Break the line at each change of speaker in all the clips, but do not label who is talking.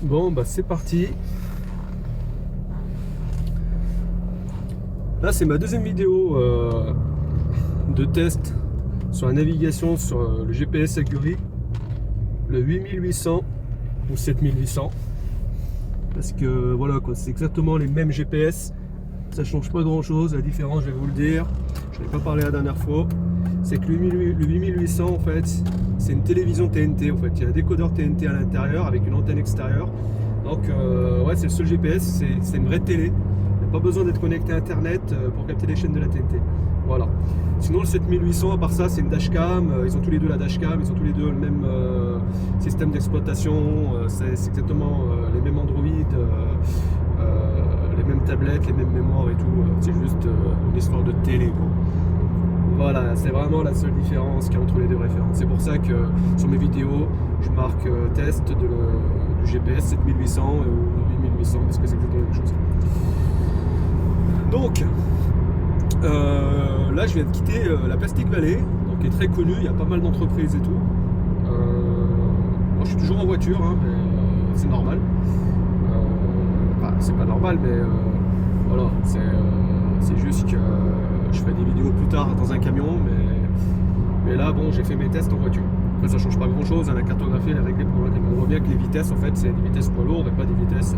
Bon bah c'est parti. Là c'est ma deuxième vidéo de test sur la navigation sur le GPS Accurie, le 8800 ou 7800, parce que voilà quoi, c'est exactement les mêmes GPS, ça change pas grand chose. La différence, je vais vous le dire, je n'en ai pas parlé la dernière fois, c'est que le 8800 en fait c'est une télévision TNT. En fait il y a un décodeur TNT à l'intérieur avec une antenne extérieure, donc ouais, c'est le seul GPS, c'est une vraie télé. Pas besoin d'être connecté à internet pour capter les chaînes de la TNT. Voilà. Sinon le 7800, à part ça, c'est une dashcam. Ils ont tous les deux la dashcam, ils ont tous les deux le même système d'exploitation. C'est exactement les mêmes Android, les mêmes tablettes, les mêmes mémoires et tout. C'est juste une histoire de télé, quoi. Voilà, c'est vraiment la seule différence qu'il y a entre les deux références. C'est pour ça que sur mes vidéos, je marque test du GPS 7800 ou 8800, parce que c'est exactement la même chose. Donc, là je viens de quitter la Plastic Valley, donc qui est très connue, il y a pas mal d'entreprises et tout. Moi je suis toujours en voiture, hein, mais c'est normal. Enfin, c'est pas normal, mais voilà, c'est juste que je ferai des vidéos plus tard dans un camion, mais là bon, j'ai fait mes tests en voiture. Après ça change pas grand chose, hein, la cartographie elle est réglée pour un camion. On voit bien que les vitesses en fait c'est des vitesses poids lourds et pas des vitesses.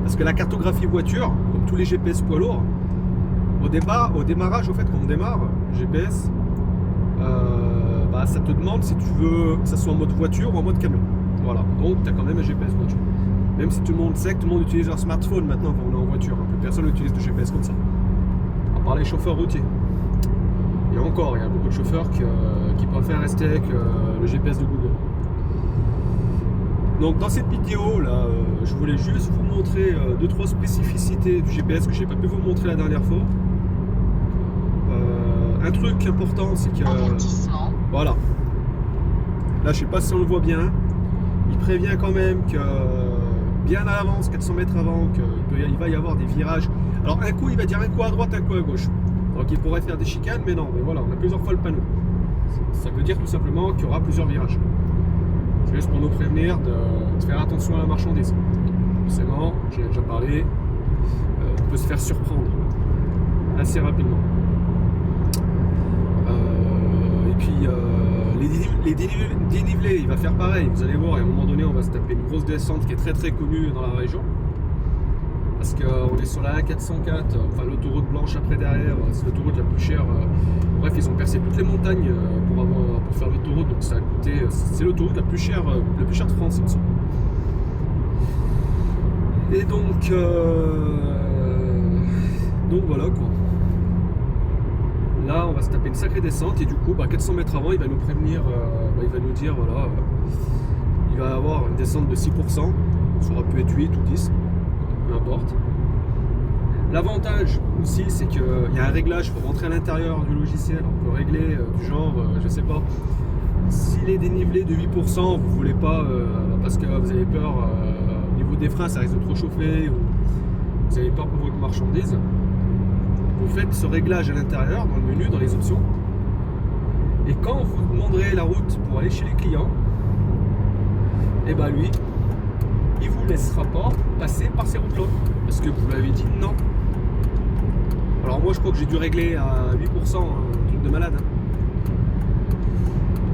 Parce que la cartographie voiture, comme tous les GPS poids lourds, au démarrage, au fait, quand on démarre GPS, bah, ça te demande si tu veux que ça soit en mode voiture ou en mode camion. Voilà, donc tu as quand même un GPS voiture. Même si tout le monde sait que tout le monde utilise leur smartphone maintenant quand on est en voiture, hein, que personne n'utilise de GPS comme ça. À part les chauffeurs routiers. Et encore, il y a beaucoup de chauffeurs qui préfèrent rester avec le GPS de Google. Donc dans cette vidéo là, je voulais juste vous montrer 2-3 spécificités du GPS que j'ai pas pu vous montrer la dernière fois. Un truc important, c'est que voilà, là je sais pas si on le voit bien, il prévient quand même que bien à l'avance, 400 mètres avant, qu'il va y avoir des virages. Alors un coup il va dire un coup à droite, un coup à gauche, donc il pourrait faire des chicanes, mais non, mais voilà, on a plusieurs fois le panneau. Ça veut dire tout simplement qu'il y aura plusieurs virages. C'est juste pour nous prévenir de faire attention à la marchandise. Forcément, j'ai déjà parlé, on peut se faire surprendre assez rapidement. Et puis les dénivelés, il va faire pareil. Vous allez voir, à un moment donné, on va se taper une grosse descente qui est très très connue dans la région. Parce qu'on est sur la A404, enfin l'autoroute blanche après derrière, c'est l'autoroute la plus chère. Bref, ils ont percé toutes les montagnes pour faire l'autoroute, donc ça a coûté. C'est l'autoroute la plus chère de France, il me semble. Et donc voilà quoi. Là, on va se taper une sacrée descente et du coup, 400 mètres avant, il va nous prévenir, il va nous dire voilà, il va y avoir une descente de 6%, ça aura pu être 8 ou 10. Peu importe. L'avantage aussi, c'est qu'il y a un réglage pour rentrer à l'intérieur du logiciel. On peut régler du genre, je sais pas, s'il est dénivelé de 8%, vous voulez pas, parce que vous avez peur au niveau des freins, ça risque de trop chauffer, ou vous avez peur pour votre marchandise, vous faites ce réglage à l'intérieur, dans le menu, dans les options. Et quand vous demanderez la route pour aller chez les clients, et ben lui, il vous laissera pas passer par ces routes-là parce que vous l'avez dit non. Alors moi je crois que j'ai dû régler à 8%, un truc de malade, hein.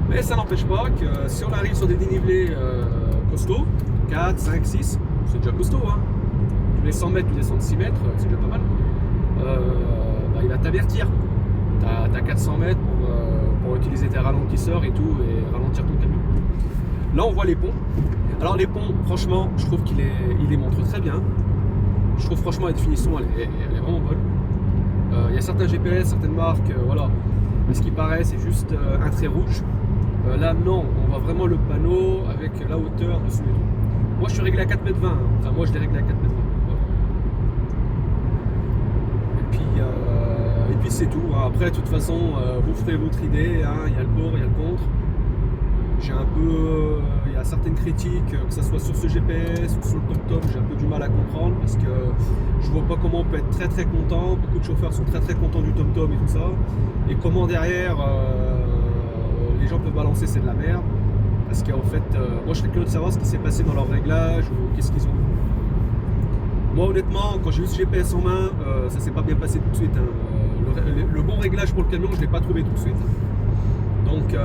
Mais ça n'empêche pas que si on arrive sur des dénivelés costauds, 4, 5, 6, c'est déjà costaud, hein. Tous les 100 mètres, tous les 106 mètres, c'est déjà pas mal. Il va t'avertir. T'as 400 mètres pour utiliser tes ralentisseurs et tout et ralentir ton camion. Là on voit les ponts. Alors les ponts, franchement, je trouve qu'il les montre très bien. Je trouve franchement la définition, elle est vraiment bonne. Il y a certains GPS, certaines marques, voilà. Mais ce qui paraît, c'est juste un trait rouge. Là, non, on voit vraiment le panneau avec la hauteur de ce métro. Moi, je suis réglé à 4,20 m. Enfin, moi, je l'ai réglé à 4,20 m. Voilà. Et puis c'est tout. Après, de toute façon, vous ferez votre idée. Hein. Il y a le pour, il y a le contre. J'ai un peu, il y a certaines critiques, que ce soit sur ce GPS ou sur le TomTom, j'ai un peu du mal à comprendre parce que je vois pas comment on peut être très très content. Beaucoup de chauffeurs sont très très contents du TomTom et tout ça. Et comment derrière les gens peuvent balancer c'est de la merde. Parce qu'en fait, moi je serais curieux de savoir ce qui s'est passé dans leur réglage ou qu'est-ce qu'ils ont. Moi honnêtement, quand j'ai eu ce GPS en main, ça s'est pas bien passé tout de suite. Hein. Le bon réglage pour le camion, je l'ai pas trouvé tout de suite. Donc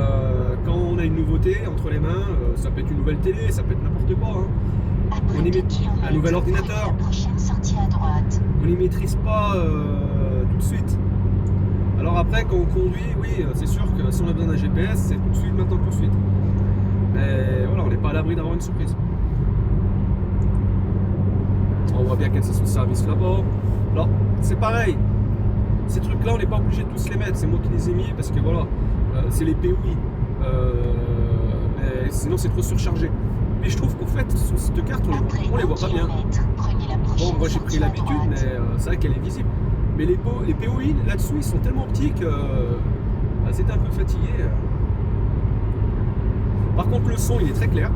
quand on a une nouveauté entre les mains, ça peut être une nouvelle télé, ça peut être n'importe quoi. Hein. On y met un nouvel ordinateur. On n'y maîtrise pas tout de suite. Alors après, quand on conduit, oui, c'est sûr que si on a besoin d'un GPS, c'est tout de suite, maintenant tout de suite. Mais voilà, on n'est pas à l'abri d'avoir une surprise. On voit bien quelle station de service là-bas. Alors, c'est pareil. Ces trucs-là, on n'est pas obligé de tous les mettre. C'est moi qui les ai mis parce que voilà, c'est les POI. Mais sinon, c'est trop surchargé. Mais je trouve qu'en fait, sur cette carte, on les voit pas bien. Bon, moi j'ai pris l'habitude, mais c'est vrai qu'elle est visible. Mais les POI là-dessous, ils sont tellement petits que c'était un peu fatigué. Par contre, le son, il est très clair.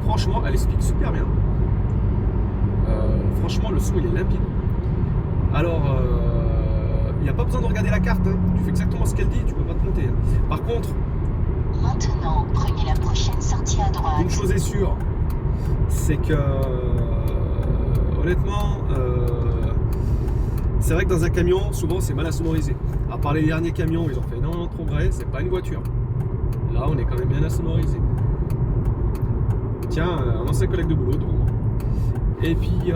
Franchement, elle explique super bien. Franchement, le son, il est limpide. Alors, il n'y a pas besoin de regarder la carte. Hein. Tu fais exactement ce qu'elle dit, tu peux pas te monter. Hein. Par contre,
maintenant, prenez la prochaine sortie à droite.
une chose est sûre, c'est que honnêtement, c'est vrai que dans un camion, souvent c'est mal insonorisé. À part les derniers camions, ils ont fait non, trop vrai, c'est pas une voiture. Là, on est quand même bien insonorisé. Tiens, un ancien collègue de boulot devant moi. Et puis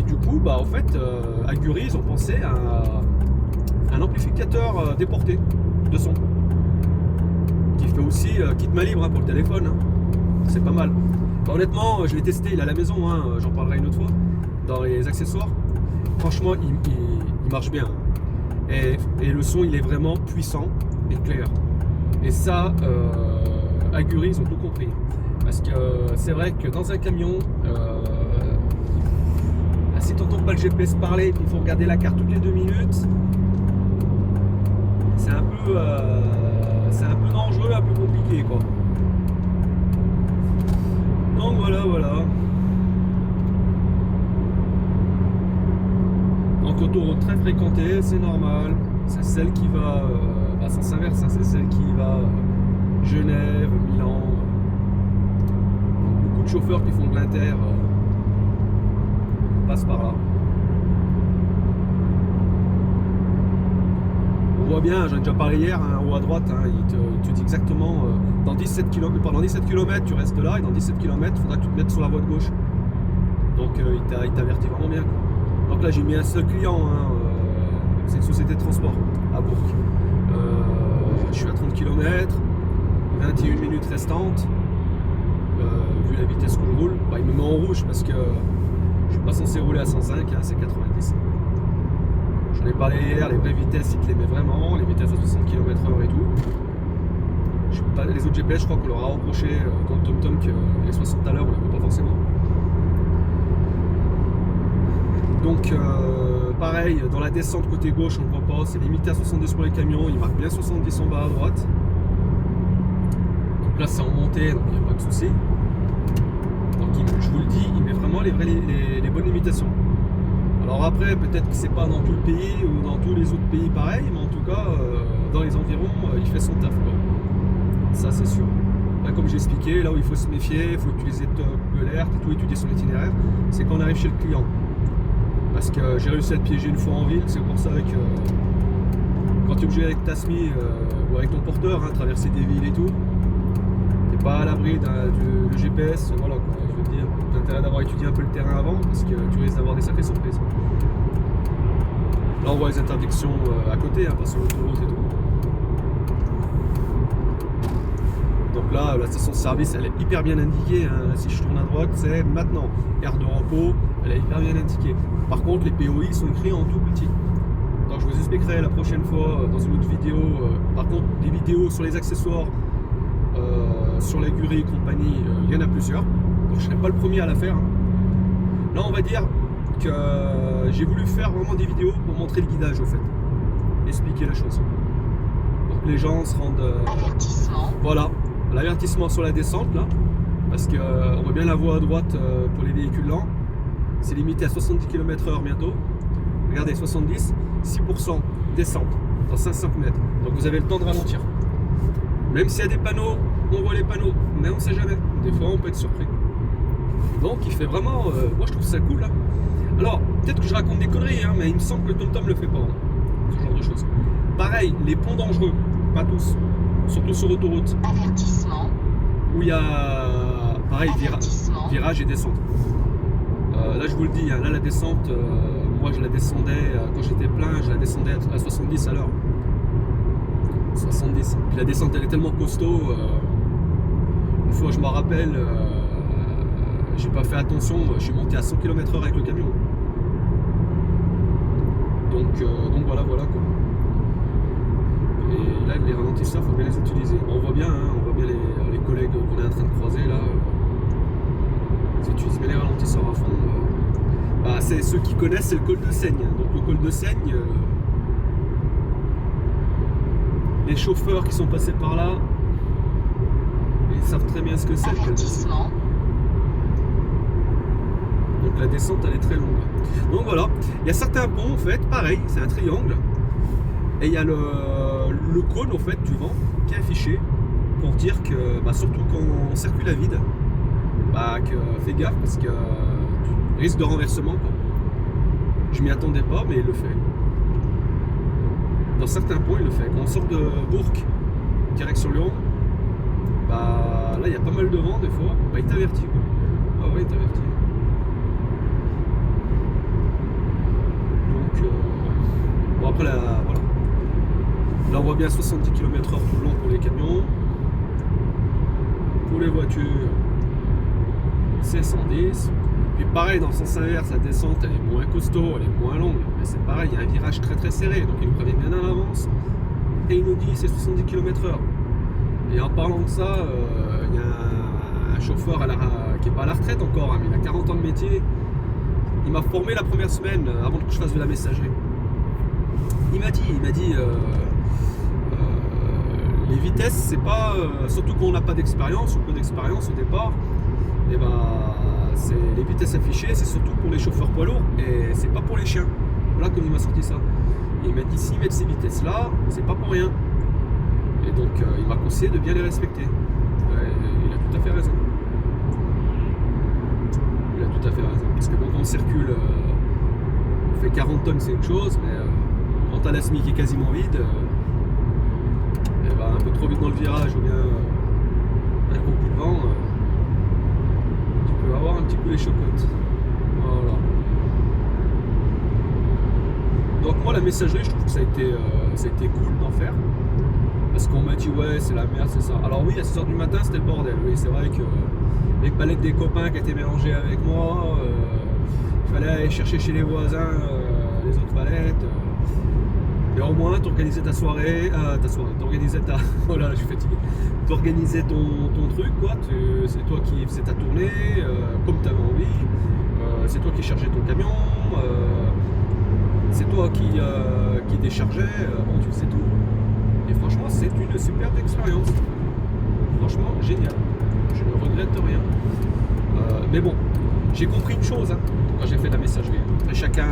du coup, bah en fait, à Gury, ils ont pensé à un amplificateur déporté de son. Qui fait aussi kit main libre hein, pour le téléphone. Hein. C'est pas mal. Bah, honnêtement, je l'ai testé, il est à la maison, hein, j'en parlerai une autre fois, dans les accessoires. Franchement, il marche bien. Et le son, il est vraiment puissant et clair. Et ça, à Gury, ils ont tout compris. Parce que c'est vrai que dans un camion, si tu n'entends pas le GPS parler et qu'il faut regarder la carte toutes les 2 minutes, c'est un peu dangereux, un peu compliqué quoi. Donc voilà. Donc autoroute très fréquentée, c'est normal. C'est celle qui va, ça s'inverse, hein, c'est celle qui va Genève, Milan. Donc, beaucoup de chauffeurs qui font de l'inter passent par là. On voit bien, j'en ai déjà parlé hier, hein, en haut à droite, hein, il te dit exactement pendant 17 km tu restes là et dans 17 km il faudra que tu te mettes sur la voie de gauche. Donc il t'avertit vraiment bien. Quoi. Donc là j'ai mis un seul client, hein, c'est une société de transport à Bourg. Je suis à 30 km, 21 minutes restantes, vu la vitesse que je roule, bah, il me met en rouge parce que je suis pas censé rouler à 105, hein, c'est 90. J'en ai parlé hier, les vraies vitesses, ils te les met vraiment, les vitesses à 60 km/h et tout. Les autres GPS, je crois qu'on leur a reproché dans le TomTom que les 60 à l'heure, on ne les voit pas forcément. Donc, pareil, dans la descente côté gauche, on ne voit pas, c'est limité à 70 pour les camions, il marque bien 70 en bas à droite. Donc là, c'est en montée, donc il n'y a pas de souci. Donc, je vous le dis, il met vraiment les bonnes limitations. Alors après, peut-être que c'est pas dans tout le pays ou dans tous les autres pays pareil, mais en tout cas, dans les environs, il fait son taf. Quoi. Ça, c'est sûr. Là, comme j'ai expliqué, là où il faut se méfier, il faut utiliser Google Earth et tout, étudier son itinéraire, c'est quand on arrive chez le client. Parce que j'ai réussi à le piéger une fois en ville, c'est pour ça que quand tu es obligé avec ta SMI ou avec ton porteur, hein, traverser des villes et tout, t'es pas à l'abri du GPS, voilà quoi. Je veux dire, t'as intérêt d'avoir étudié un peu le terrain avant parce que tu risques d'avoir des sacrées surprises. Là on voit les interdictions à côté, hein, pas sur l'autoroute et tout. Donc là, la station de service, elle est hyper bien indiquée. Hein. Si je tourne à droite, c'est maintenant. Aire de repos, elle est hyper bien indiquée. Par contre, les POI sont écrits en tout petit. Donc je vous expliquerai la prochaine fois dans une autre vidéo. Par contre, des vidéos sur les accessoires, sur la Gury et compagnie, il y en a plusieurs. Donc je ne serai pas le premier à la faire. Hein. Là, on va dire que j'ai voulu faire vraiment des vidéos pour montrer le guidage au fait. Expliquer la chose. Pour que les gens se rendent...
Avertissement.
Voilà. L'avertissement sur la descente là, parce qu'on voit bien la voie à droite pour les véhicules lents, c'est limité à 70 km/h bientôt. Regardez, 70, 6% descente dans 500 mètres. Donc vous avez le temps de ralentir. Même s'il y a des panneaux, on voit les panneaux, mais on sait jamais. Des fois, on peut être surpris. Donc, il fait vraiment... moi, je trouve ça cool. Hein. Alors, peut-être que je raconte des conneries, hein, mais il me semble que le TomTom le fait pas. Hein, ce genre de choses. Pareil, les ponts dangereux, pas tous. Surtout sur autoroute.
Avertissement.
Où il y a... Pareil, virage et descente. Là, je vous le dis, hein, là, la descente, moi, je la descendais, quand j'étais plein, je la descendais à 70 à l'heure. 70. Puis la descente, elle est tellement costaud. Une fois, je me rappelle, j'ai pas fait attention, je suis monté à 100 km/h avec le camion. Donc voilà quoi. Et là, les ralentisseurs, il faut bien les utiliser. On voit bien, hein, on voit bien les collègues qu'on est en train de croiser là. Ils utilisent bien les ralentisseurs à fond. Bah, c'est ceux qui connaissent, c'est le col de Seigne. Donc le col de Seigne, les chauffeurs qui sont passés par là, ils savent très bien ce que c'est. Donc la descente, elle est très longue. Donc voilà, il y a certains ponts en fait, pareil, c'est un triangle. Et il y a le cône en fait du vent qui est affiché pour dire que, bah, surtout quand on circule à vide, bah, que fais gaffe parce que risque de renversement quoi. Je m'y attendais pas, mais il le fait. Dans certains points, il le fait. Quand on sort de Bourg, direction Lyon, bah là il y a pas mal de vent des fois, bah, il t'avertit quoi. Ah ouais, il t'avertit. Donc bon après là, voilà. Là on voit bien 70 km/h tout le long pour les camions. Pour les voitures, c'est 110. Puis pareil, dans le sens inverse, la descente elle est moins costaud, elle est moins longue. Mais c'est pareil, il y a un virage très très serré, donc il nous prévient bien en avance. Et il nous dit c'est 70 km/h. Et en parlant de ça, il y a un chauffeur qui n'est pas à la retraite encore, hein, mais il a 40 ans de métier. Il m'a formé la première semaine avant que je fasse de la messagerie. Il m'a dit les vitesses, c'est pas, surtout quand on n'a pas d'expérience ou peu d'expérience au départ, et ben, les vitesses affichées, c'est surtout pour les chauffeurs poids lourds et c'est pas pour les chiens. Voilà comme il m'a sorti ça. Et il m'a dit s'ils mettent ces vitesses là, c'est pas pour rien. Et donc il m'a conseillé de bien les respecter. Il a tout à fait raison. Il a tout à fait raison. Parce que bon, quand on circule, on fait 40 tonnes, c'est une chose, mais quand t'as la SMI qui est quasiment vide, et ben, un peu trop vite dans le virage ou bien un gros coup de vent, tu peux avoir un petit coup les chocottes. Voilà. Donc moi la messagerie, je trouve que ça a été cool d'en faire. Parce qu'on m'a dit ouais c'est la merde, c'est ça. Alors oui, à 6h du matin c'était le bordel. Oui, c'est vrai que les palettes des copains qui étaient mélangées avec moi, il fallait aller chercher chez les voisins les autres palettes. Mais au moins t'organisais ta soirée, t'organisais ta. Voilà, je suis fatigué. T'organisais ton truc quoi, c'est toi qui faisais ta tournée, comme tu avais envie, c'est toi qui chargeais ton camion, c'est toi qui déchargeais, bon tu faisais tout. Et franchement, c'est une superbe expérience. Franchement, génial. Je ne regrette rien. Mais bon, j'ai compris une chose hein, quand j'ai fait la messagerie. Après, chacun.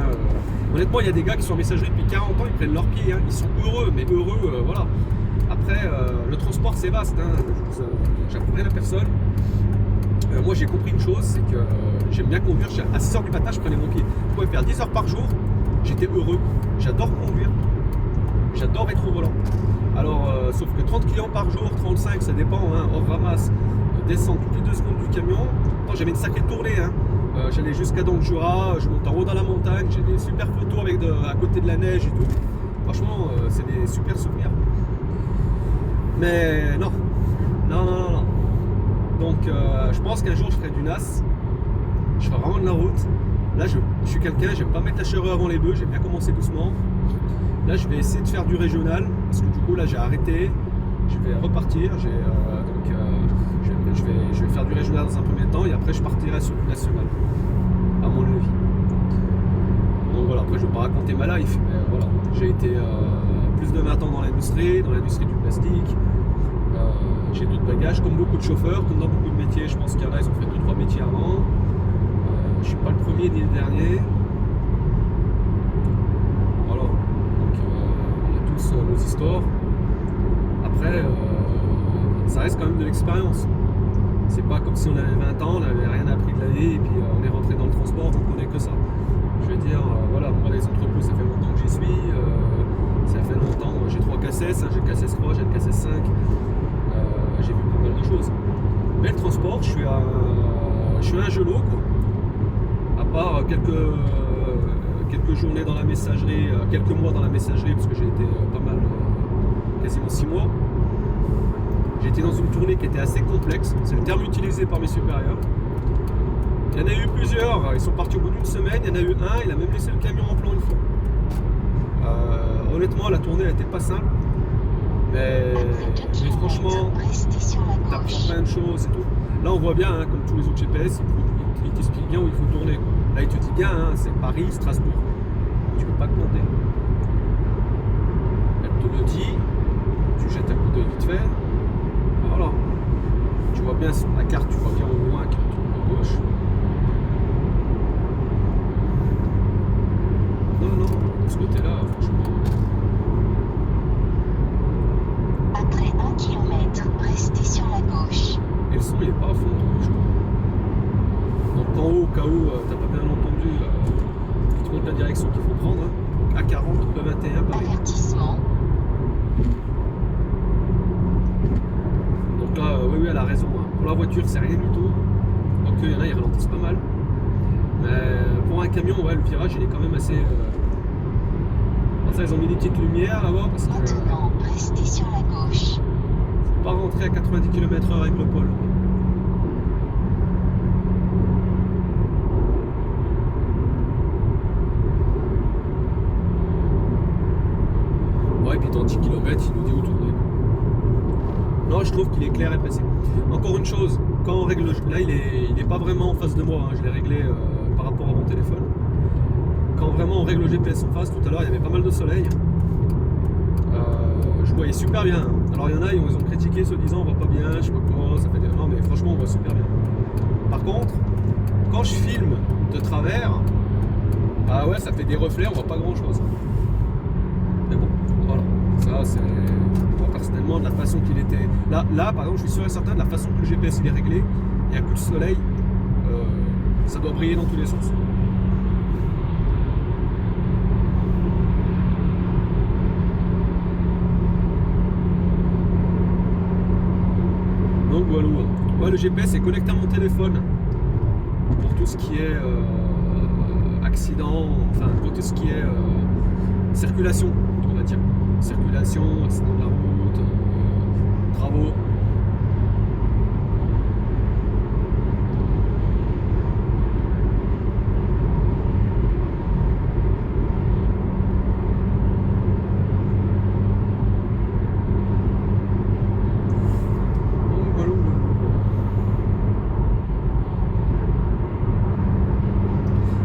Honnêtement, il y a des gars qui sont en messagerie depuis 40 ans, ils prennent leur pied. Hein. Ils sont heureux, mais heureux, voilà. Après, le transport, c'est vaste. Hein. J'apprends rien à personne. Moi, j'ai compris une chose, c'est que j'aime bien conduire. À 6h du matin, je prenais mon pied. Je pouvais faire 10 heures par jour. J'étais heureux. J'adore conduire. J'adore être au volant. Alors, sauf que 30 clients par jour, 35, ça dépend, hein, hors ramasse, descendre toutes les 2 secondes du camion. J'avais une sacrée tournée, hein. J'allais jusqu'à dans le Jura, je monte en haut dans la montagne, j'ai des super photos à côté de la neige et tout. Franchement, c'est des super souvenirs. Mais non. Donc, je pense qu'un jour, je ferai du NAS. Je ferai vraiment de la route. Là, je suis quelqu'un, j'aime pas mettre la charrue avant les bœufs, j'aime bien commencer doucement. Là, je vais essayer de faire du régional, parce que du coup, là, j'ai arrêté. Je vais repartir. Je vais faire du régional dans un premier temps, et après, je partirai sur du national, à mon avis. Donc voilà, après, je ne vais pas raconter ma life, mais voilà. J'ai été plus de 20 ans dans l'industrie du plastique. J'ai d'autres bagages, comme beaucoup de chauffeurs, comme dans beaucoup de métiers. Je pense qu'il y en a, ils ont fait 2-3 métiers avant. Je ne suis pas le premier ni le dernier. Nos histoires. Après, ça reste quand même de l'expérience. C'est pas comme si on avait 20 ans, on n'avait rien appris de la vie et puis on est rentré dans le transport, on connaît que ça. Je veux dire, voilà, moi les entrepôts, ça fait longtemps que j'y suis, ça fait longtemps, j'ai 3 KSS, j'ai le KSS 3, j'ai le KSS 5, j'ai vu pas mal de choses. Mais le transport, je suis un gelot, quoi. À part quelques journées dans la messagerie, quelques mois dans la messagerie, parce que j'ai été pas mal, quasiment 6 mois. J'ai été dans une tournée qui était assez complexe, c'est le terme utilisé par mes supérieurs. Il y en a eu plusieurs, ils sont partis au bout d'une semaine, il y en a eu un, il a même laissé le camion en plan une fois. Honnêtement, la tournée n'était pas simple, mais franchement, t'apprends plein de choses et tout. Là, on voit bien, hein, comme tous les autres GPS, il t'explique bien où il faut tourner, quoi. Là, il te dit bien, hein, c'est Paris, Strasbourg. Tu ne peux pas te planter. Elle te le dit, tu jettes un coup d'œil vite fait. Voilà. Tu vois bien sur la carte, tu vois bien au loin qu'il y a un truc à gauche. Non, de ce côté-là, franchement.
Après 1 km, restez sur la gauche.
Et le son, il est pas à fond, je crois. Donc en haut, au cas où t'as pas bien entendu, il te montre la direction qu'il faut prendre. Hein. Donc A40, E21, Paris.
Avertissement.
Donc là, oui, elle a raison. Hein. Pour la voiture, c'est rien du tout. Donc il y en a, ils ralentissent pas mal. Mais pour un camion, ouais, le virage, il est quand même assez... Ça, ils ont mis des petites lumières là-bas parce que...
Maintenant, restez sur la gauche.
Faut pas rentrer à 90 km/h avec le pôle. Ouais, et puis dans 10 km, il nous dit où tourner. Non, je trouve qu'il est clair et précis. Encore une chose, quand on règle... Là, il est pas vraiment en face de moi. Hein. Je l'ai réglé par rapport à mon téléphone. Quand vraiment on règle le GPS en face, tout à l'heure, il y avait pas mal de soleil. Je voyais super bien. Alors, il y en a, ils ont critiqué se disant on voit pas bien, je sais pas quoi, ça fait des... Non, mais franchement, on voit super bien. Par contre, quand je filme de travers, ah ouais, ça fait des reflets, on voit pas grand-chose. Mais bon, voilà. Ça, c'est... Moi, personnellement, de la façon qu'il était... Là, par exemple, je suis sûr et certain de la façon que le GPS il est réglé, il n'y a plus de soleil, ça doit briller dans tous les sens. Donc voilà. Ouais, le GPS est connecté à mon téléphone pour tout ce qui est accident, enfin pour tout ce qui est circulation, on va dire. Circulation, accident de la route, travaux.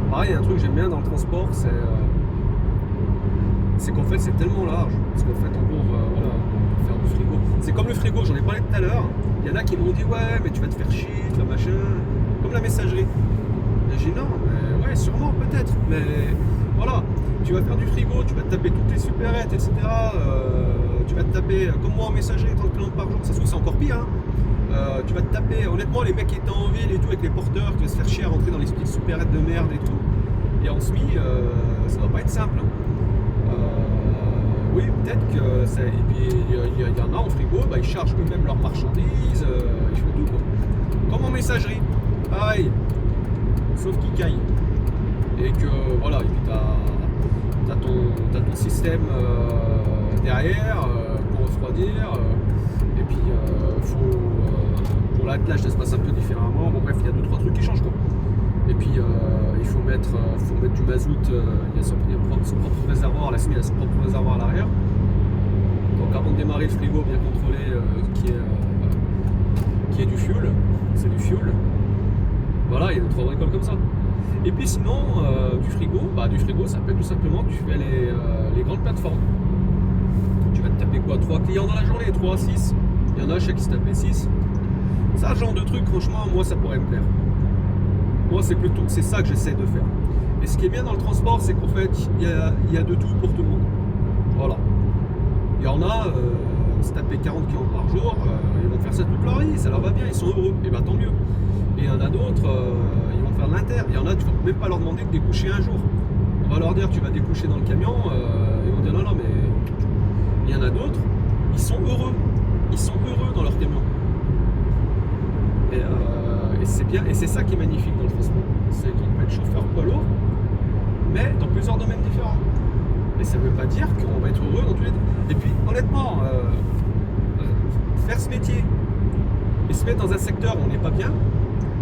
Pareil, il y a un truc que j'aime bien dans le transport, c'est qu'en fait c'est tellement large. Parce qu'en fait, en gros, voilà, on peut faire du frigo. C'est comme le frigo, j'en ai parlé tout à l'heure. Il y en a qui m'ont dit ouais, mais tu vas te faire chier, tu vas machin. Comme la messagerie. Et j'ai dit non, mais ouais, sûrement, peut-être. Mais voilà, tu vas faire du frigo, tu vas te taper toutes les supérettes, etc. Tu vas te taper, comme moi en messagerie, 30 km par jour, ça se trouve c'est encore pire. Hein. Tu vas te taper, honnêtement, les mecs qui étaient en ville et tout avec les porteurs, tu vas se faire chier à rentrer dans les petites supérettes de merde et tout. Et en semi, ça va pas être simple. Oui, peut-être que ça. Et puis il y en a en frigo, bah, ils chargent eux-mêmes leurs marchandises, ils font tout quoi. Comme en messagerie, pareil, sauf qu'ils caillent. Et que voilà, et puis t'as ton système derrière pour refroidir. Et puis pour l'attelage ça se passe un peu différemment. Bon bref, il y a 2-3 trucs qui changent quoi. Et puis il faut mettre du mazout, il y a son propre réservoir, la semi a son propre réservoir à l'arrière. Donc avant de démarrer le frigo, bien contrôler qui est du fuel, c'est du fuel. Voilà, il y a 2-3 bricoles comme ça. Et puis sinon, du frigo, ça peut être tout simplement, tu fais les grandes plateformes. Tu vas te taper quoi, 3 clients dans la journée, 3 à 6. Il y en a, je sais qui se tapait 6. Ça, genre de truc, franchement, moi, ça pourrait me plaire. Moi, c'est ça que j'essaie de faire. Et ce qui est bien dans le transport, c'est qu'en fait, il y a de tout pour tout le monde. Voilà. Il y en a, vont se taper 40 km par jour, ils vont faire ça toute leur vie, ça leur va bien, ils sont heureux, et bien tant mieux. Et il y en a d'autres, ils vont faire de l'inter. Il y en a, tu ne vas même pas leur demander de découcher un jour. On va leur dire, tu vas découcher dans le camion, ils vont dire non, non, mais il y en a d'autres, ils sont heureux dans leur camion. Et c'est bien, et c'est ça qui est magnifique dans le transport, c'est qu'il peut être chauffeur poids lourd, mais dans plusieurs domaines différents. Et ça ne veut pas dire qu'on va être heureux dans tous les deux. Et puis honnêtement, faire ce métier et se mettre dans un secteur où on n'est pas bien,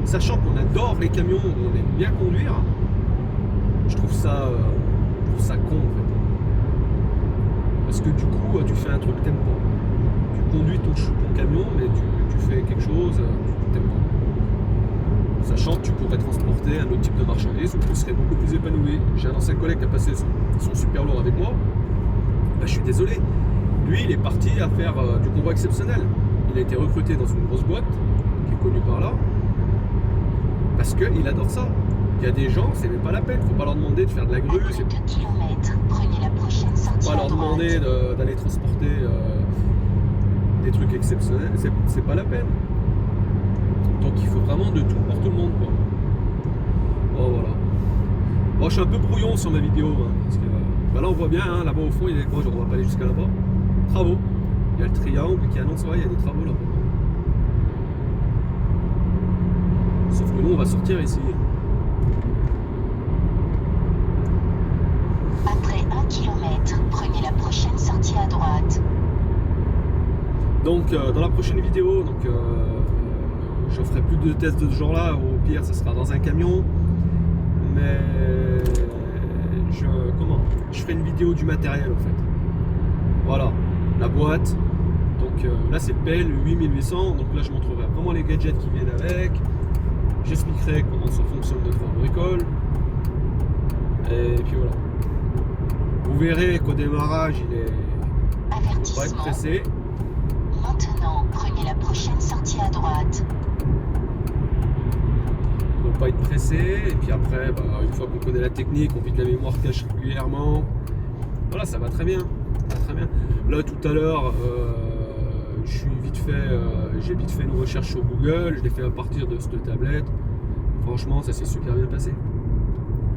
sachant qu'on adore les camions, où on aime bien conduire, je trouve ça con en fait. Parce que du coup, tu fais un truc que t'aimes pas. Tu conduis ton camion, mais tu fais quelque chose que t'aimes pas. Sachant que tu pourrais transporter un autre type de marchandises où tu serais beaucoup plus épanoui. J'ai un ancien collègue qui a passé son super lourd avec moi. Bah, je suis désolé. Lui, il est parti à faire du convoi exceptionnel. Il a été recruté dans une grosse boîte qui est connue par là. Parce qu'il adore ça. Il y a des gens, c'est même pas la peine. Faut pas leur demander de faire de la grue.
Après 2 km, prenez la prochaine sortie
Faut pas
à
leur
droite.
demander d'aller transporter des trucs exceptionnels. C'est pas la peine. Donc il faut vraiment de tout pour tout le monde, quoi. Bon, voilà. Bon, je suis un peu brouillon sur ma vidéo, hein, parce que bah là on voit bien, hein, là-bas au fond, il y a quoi, on va pas aller jusqu'à là-bas. Travaux. Il y a le triangle qui annonce, ouais, il y a des travaux là-bas. Sauf que nous on va sortir ici.
Après 1 km, prenez la prochaine sortie à droite.
Donc dans la prochaine vidéo, donc je ferai plus de tests de ce genre-là. Au pire, ça sera dans un camion. Mais je ferai une vidéo du matériel en fait. Voilà, la boîte. Donc là, c'est le PL 8800. Donc là, je montrerai vraiment les gadgets qui viennent avec. J'expliquerai comment ça fonctionne notre bricole. Et puis voilà. Vous verrez qu'au démarrage, il va pas être
Avertissement.
pressé.
Maintenant, prenez la prochaine sortie à droite.
Il ne faut pas être pressé. Et puis après, bah, une fois qu'on connaît la technique, on vide la mémoire cache régulièrement. Voilà, ça va très bien. Ça va très bien. Là, tout à l'heure, j'ai vite fait une recherche sur Google. Je l'ai fait à partir de cette tablette. Franchement, ça s'est super bien passé.